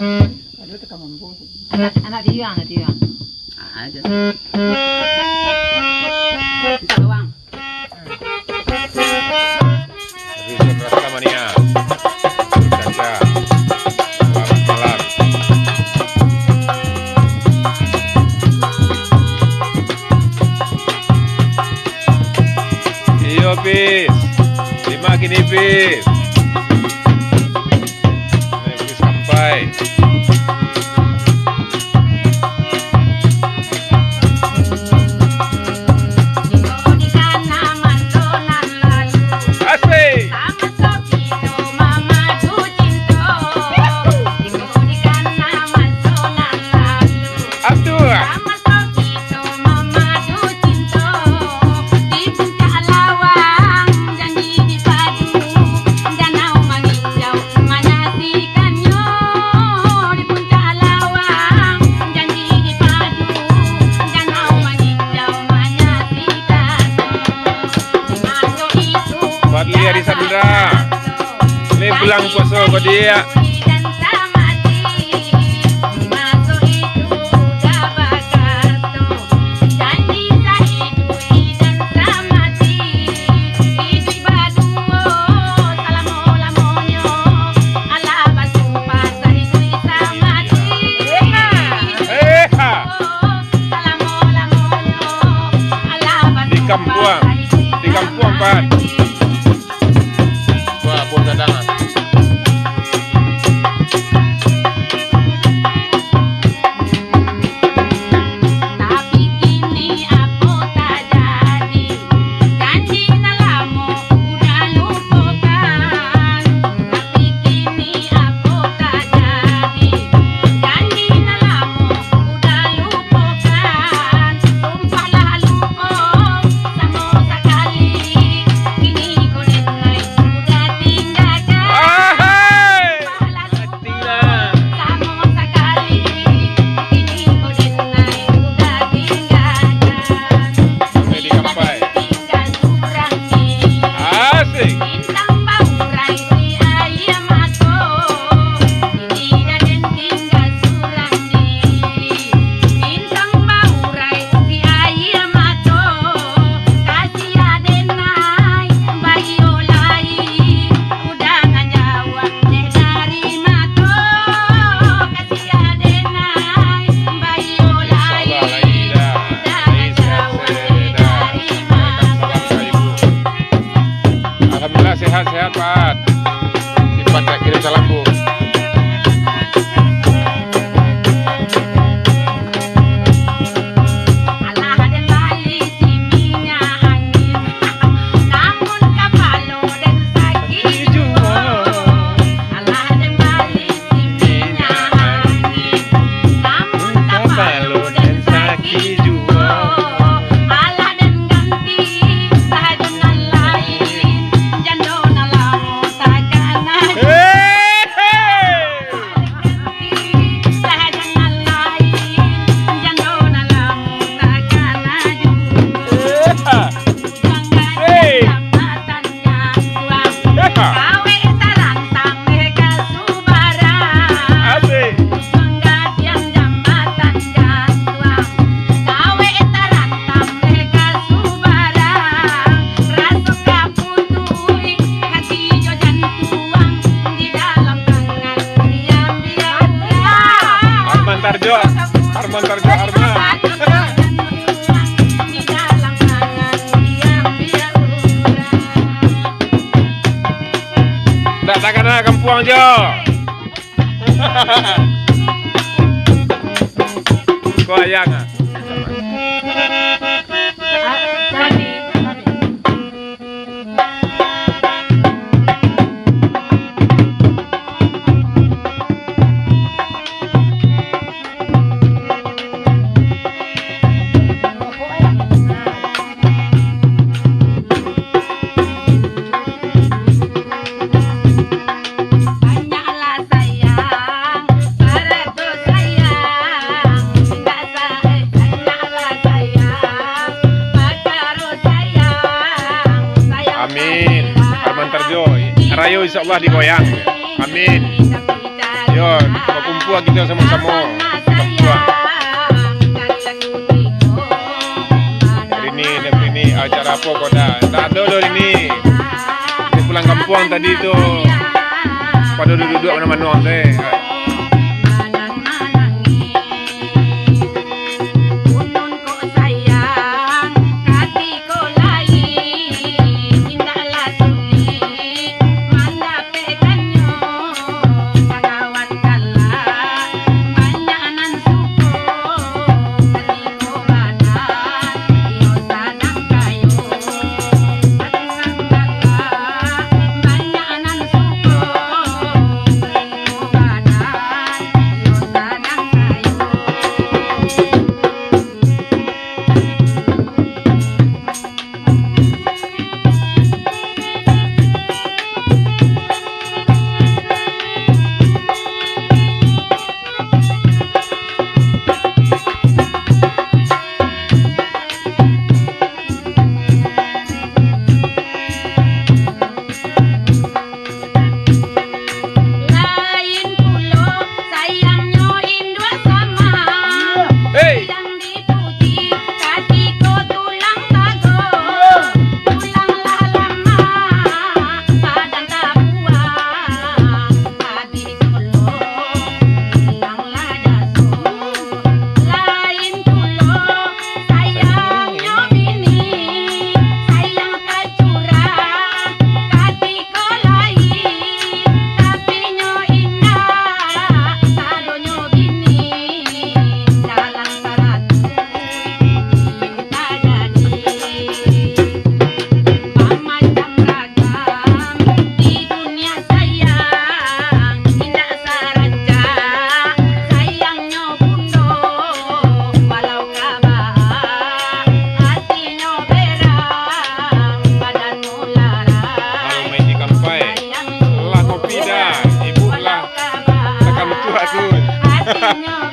Aduh tekan mampu. Anak dia. Aja. Kita doang. Rizwan Rastamania. Caca. Selamat malam. Iyo bis. 5 gini bis. Ini bis sampai. Asik. Aduh. Fadli Arisandra. Ini pulang poso ke dia. Di kampung Pak. Wah, buat cadangan. Tapi kini aku tak jadi, janji nalamu udah lupakan. Tapi kini aku tak jadi, janji nalamu udah lupakan. Sumpahlah lupa sama sekali, kini ku denai udah tinggalkan. Sumpahlah lupa sama sekali, kini ku denai udah tinggalkan. Di Kampai. Tinggal surang ni. Asik. Bintang baurai si ayam aku, ini dan tinggal surang diri. Bintang baurai si ayam aku, kasih adenai bagi olai, udah ngajawab deh dari mako. Kasih adenai bagi olai, udah ngajawab deh dari mako. Alhamdulillah sehat-sehat Pak. Simpan saya kirim salam Bu. Alah dan balik si minyak angin, namun kapalo dan sakit jua. Alah dan balik si minyak angin, namun kapalo dan sakit jua. Alah dan ganti sahaja lain, jando nalamu takkan ada. Sahaja lain, jando nalamu takkan ada. Kawe tarantang mega subara, Asik. penggadian jambatan jatuh. Kawe tarantang mega subara, rasuk kaputui hati jo jantuang di dalam tangan diam-diam. Arman Tarjo. Arman Tarjo Arman. Di dalam tangan diam-diam. Tak takkan nak kampung Jo. Kau ayang ah. Banyaklah sayang, beratus sayang, tidak banyaklah sayang, beratus sayang, sayang. Amin. Arman Tarjo. Rayo insya Allah digoyang. Amin. Yo, berkumpul. Papua kita sama-sama. Papua. Hari ini acara apa kau dah? Tak ada dah ini. Dia pulang kampung tadi tu. Pada duduk-duduk mana-mana deh.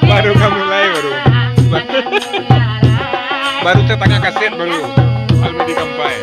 Baru kamu mulai baru tetangga kaset baru Almedi Kampai.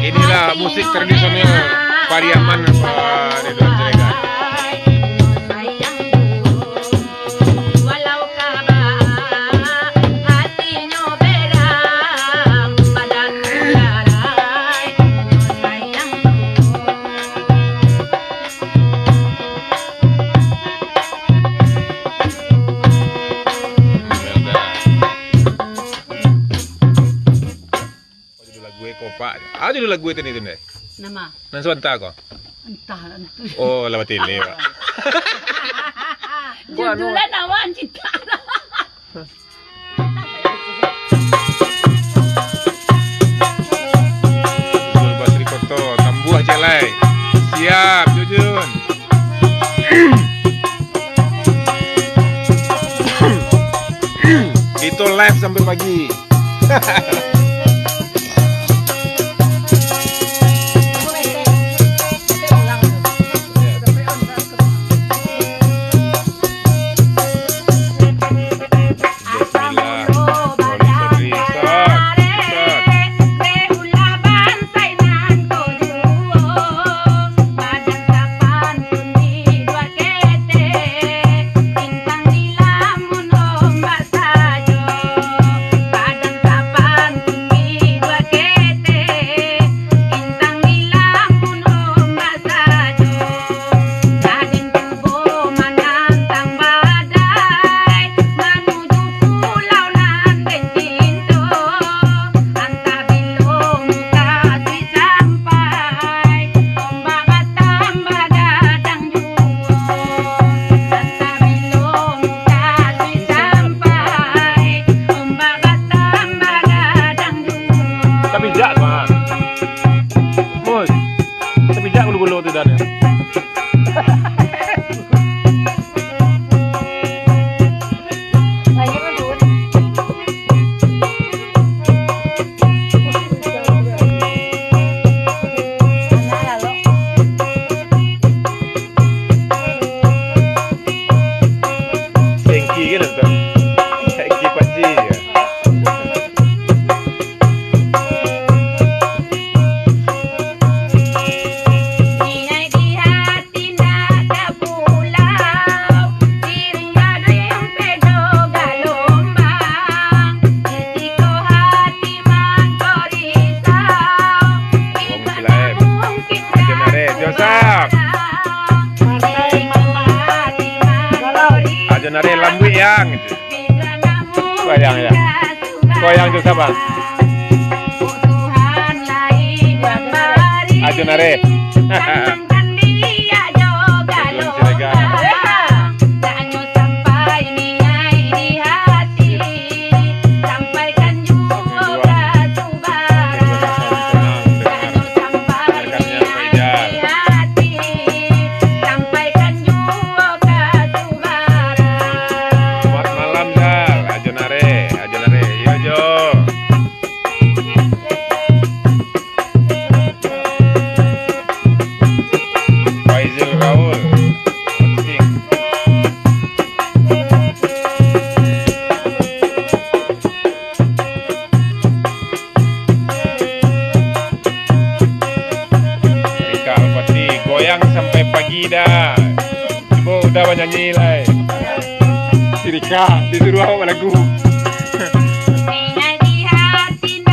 Inilah musik tradisional Pariaman Pak Ridwan Ciregar. Ada dulu lagu itu nih deh. Nama? Nanti entah kok. Entah. Oh, lewat ini pak. Judulnya Nawan Cinta. Judul Basri Koto, Tambuah Celai. Siap, Jujun. Itu live sampai pagi. Bismillah. rambut yang itu. Goyang ya. Goyang tu siapa? Ajonare. Goyang sampai pagi dah. Ibu udah nyanyi lah. Si Rika disuruh awak lagu.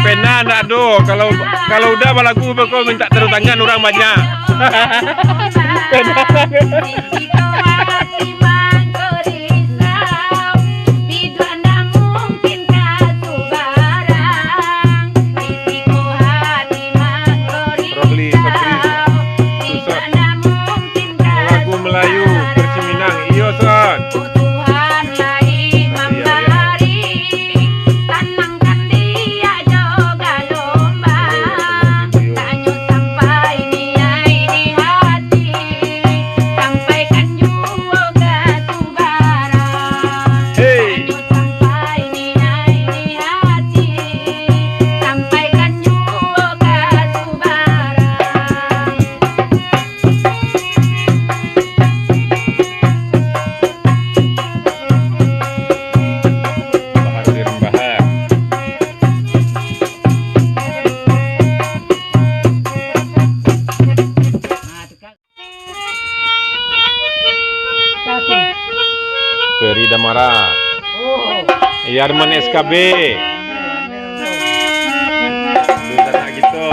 Pena nak do. Kalau udah lagu kau minta taruh tangan orang banyak. Pena. Melayu versi Minang. Iyo son. Tuhan lai memberi tanamkan dia juga lomba tanyu sampai niai di hati sampaikan juga subara tanyu sampai niai di hati sampaikan juga subara. Peri Damara. Yarman SKB. Sudah nak gitu.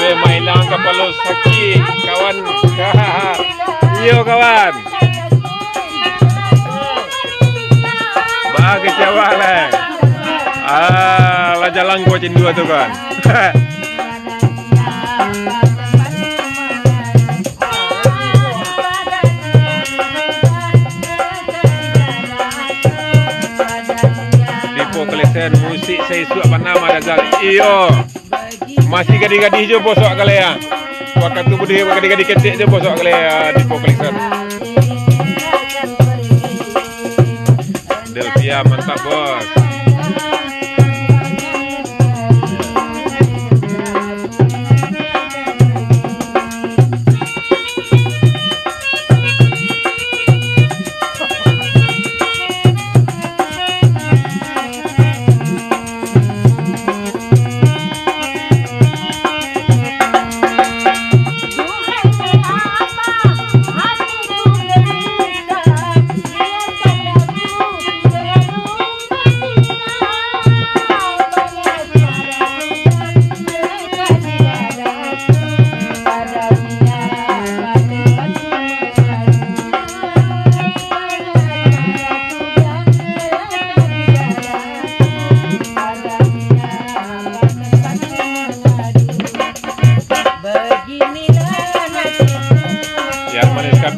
Mailang kapalo sakit kawan. Iyo kawan. Bah kecewa lah. Lah jalan gua dua tu kan. Dipo kelesen musik saya suap panama dazal. Iyo. Masih gadis-gadis je bosok kali ya. Waktu tu budaya gadis-gadis ketik je bosok kali ya di Pokleksan. Delvia mantap bos.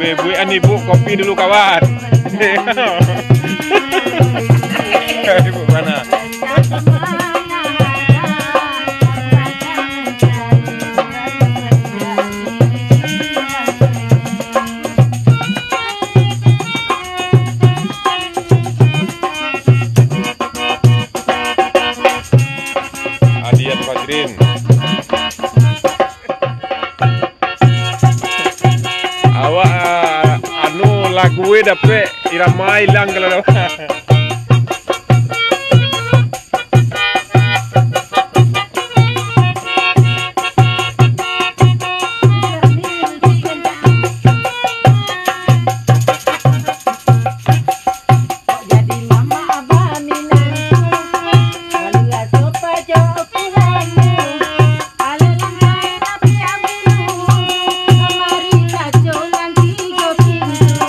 Ibu ani bu kopi dulu kawan. Ibu mana? Adian Fajrin. Awak anu lagu dapet irama hilang kalau dapat. Jadi mama abah minangku, walulah sopa jo pulamu, alelang lain tapi abulu, kamari kaco lan tiga pintu,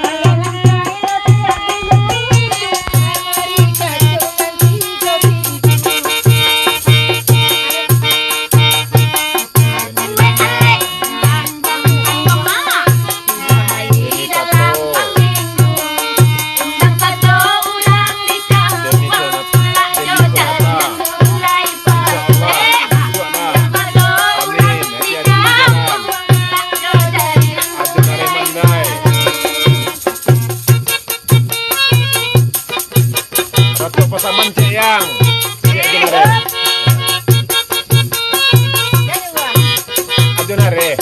alelang lain tapi abulu, kamari kaco lan tiga pintu. Satu pasaman cek yang. Ajonare.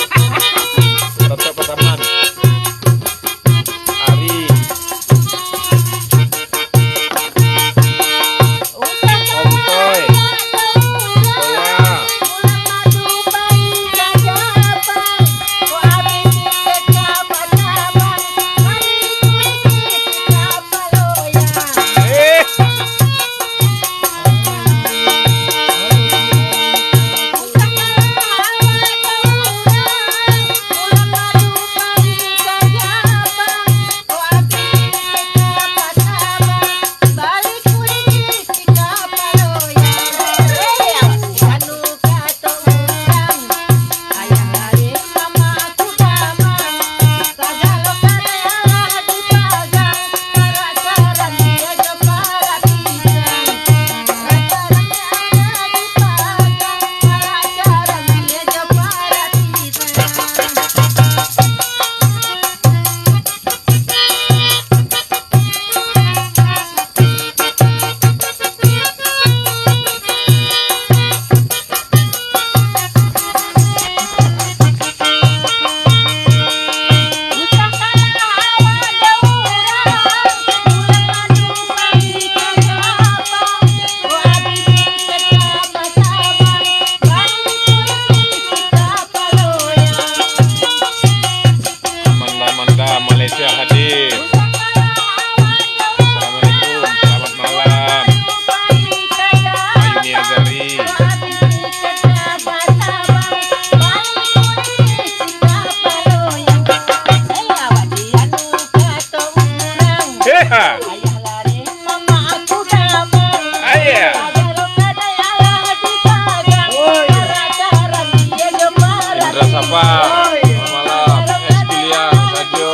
Satu pasaman. Ari. Om Toy. Toya. Eh. Amanda Malaysia hadir. Assalamualaikum, selamat malam. Ayuni Azari. Heha. Ayah. Indra Sapa. Selamat malam. Pilihan Sajo.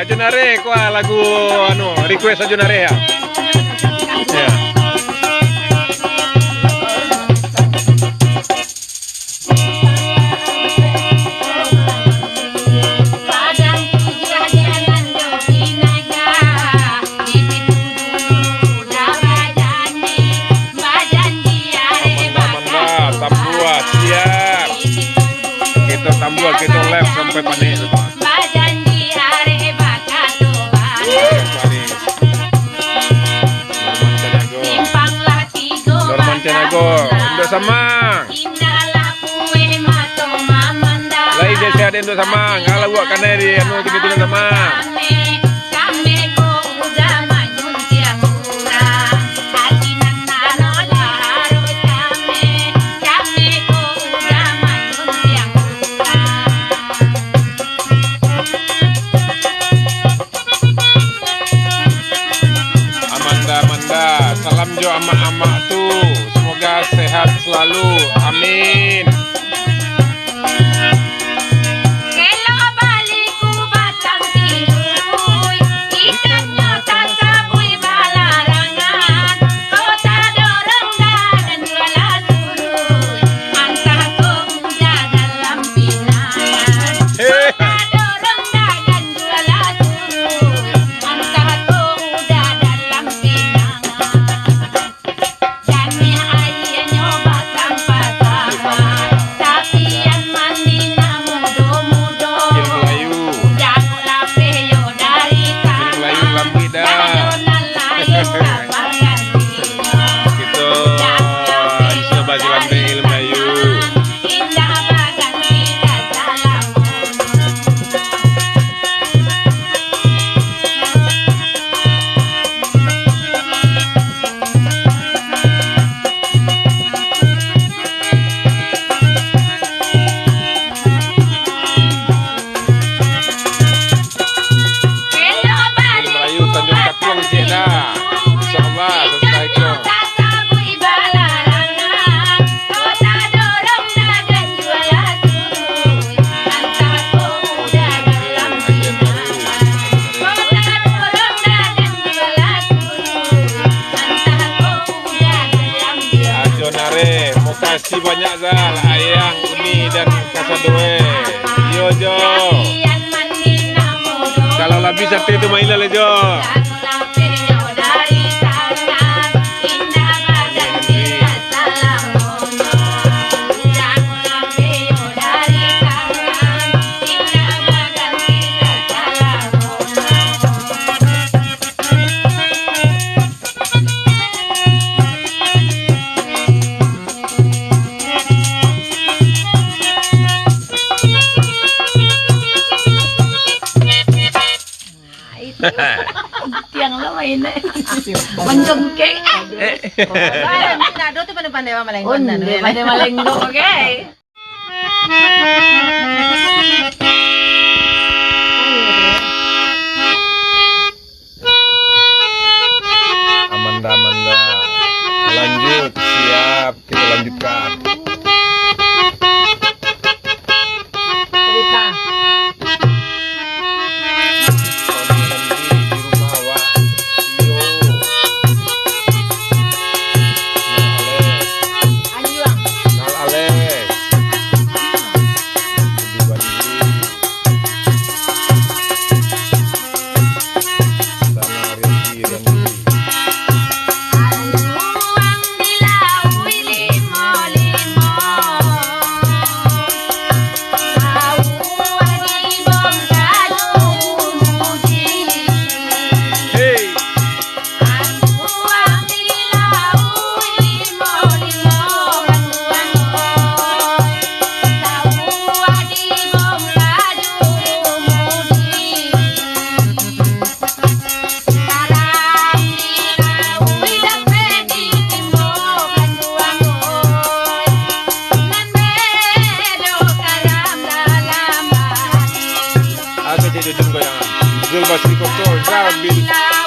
Ajonare, kuah lagu anu request Ajonare ya. Ya. Tambuat siap. Kita tambuat kita live sampai panik semua. Norman Canago, Indo Samang. Lai desa ada Indo Samang, kalau buat kena di anu kita Indo Samang. Amanda, salam jo amak-amak tu. Semoga sehat selalu. Amin. sate itu main lah Jo. Tiang lo mainnya. Menjengkek. Nado tuh pandai-pandai malenggon. Pada malenggo, oke. Amanda. Lanjut, siap, kita lanjutkan. Cerita.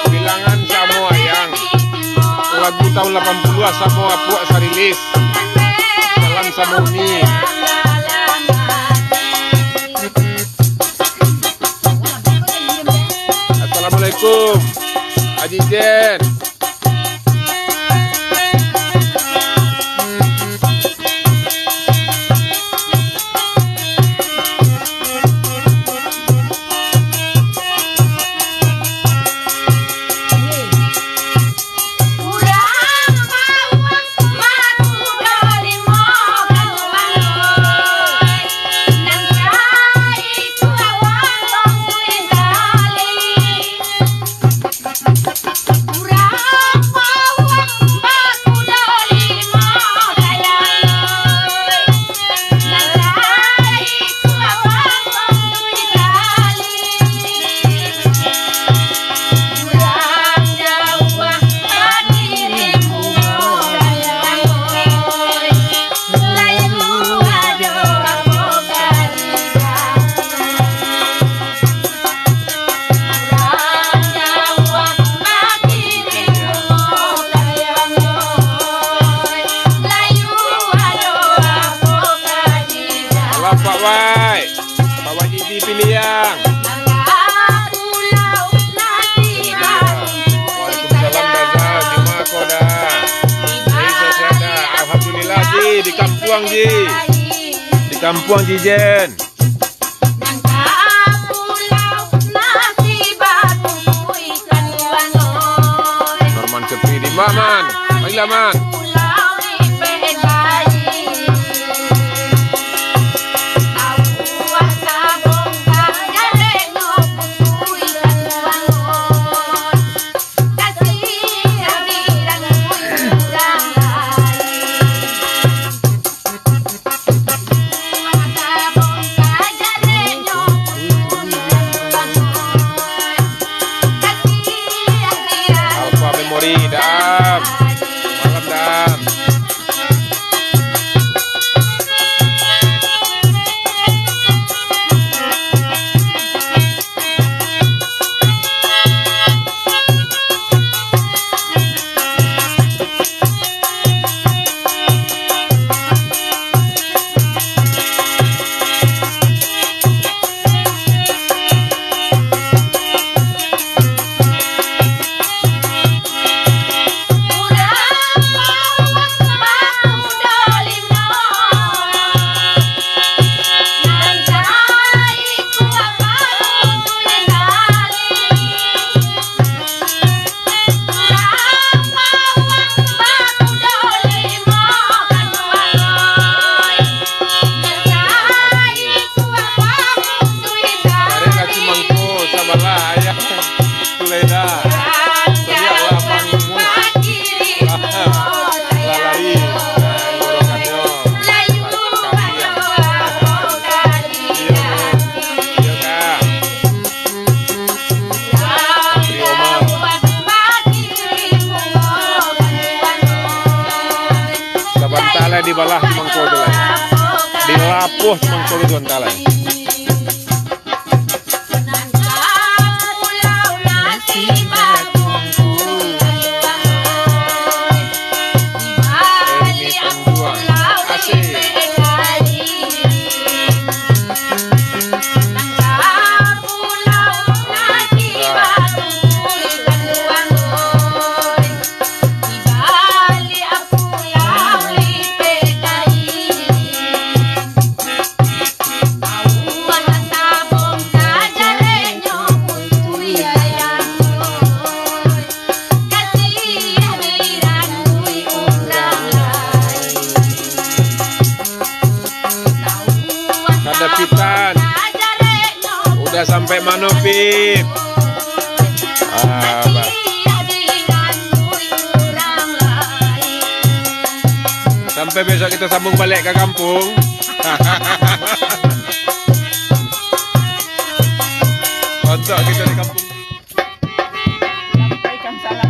Bilangan Samoa yang lagu tahun 80 Samoa Puak Sarilis. Salam Samoni. Assalamualaikum Haji Jen. Pak Wajidi Piliang. Waalaikumsalam Daza, Juma Koda. Alhamdulillah Ji, di Kampuang Ji. Di Kampuang Ji Jen. Norman Sepi di Maman. Baiklah Man. Dam, malam Dam. Salah ayah Tuleda. Teriaklah mangmus. Lalari. Ngorokannya. Iya kak. Beri oma. Sabantalai di balah mangko tu lah. Dilapuh mangko tu antalai. Ada Pitan. Udah sampai mana Pip? Bah. Sampai besok kita sambung balik ke kampung. Untuk kita di kampung. Sampaikan salam.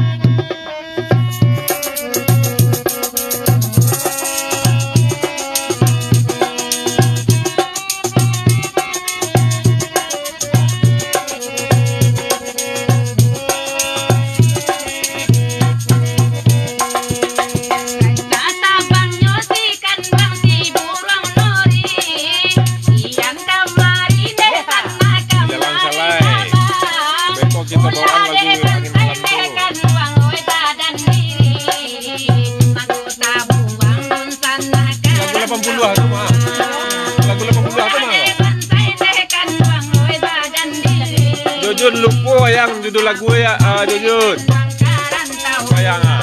Kita bawakan lagu angin malam tu. Lagu 80-an tu mah. Lagu 80-an tu mah. Jujun lupa yang judul lagu ya, Jujun. Sayang ah.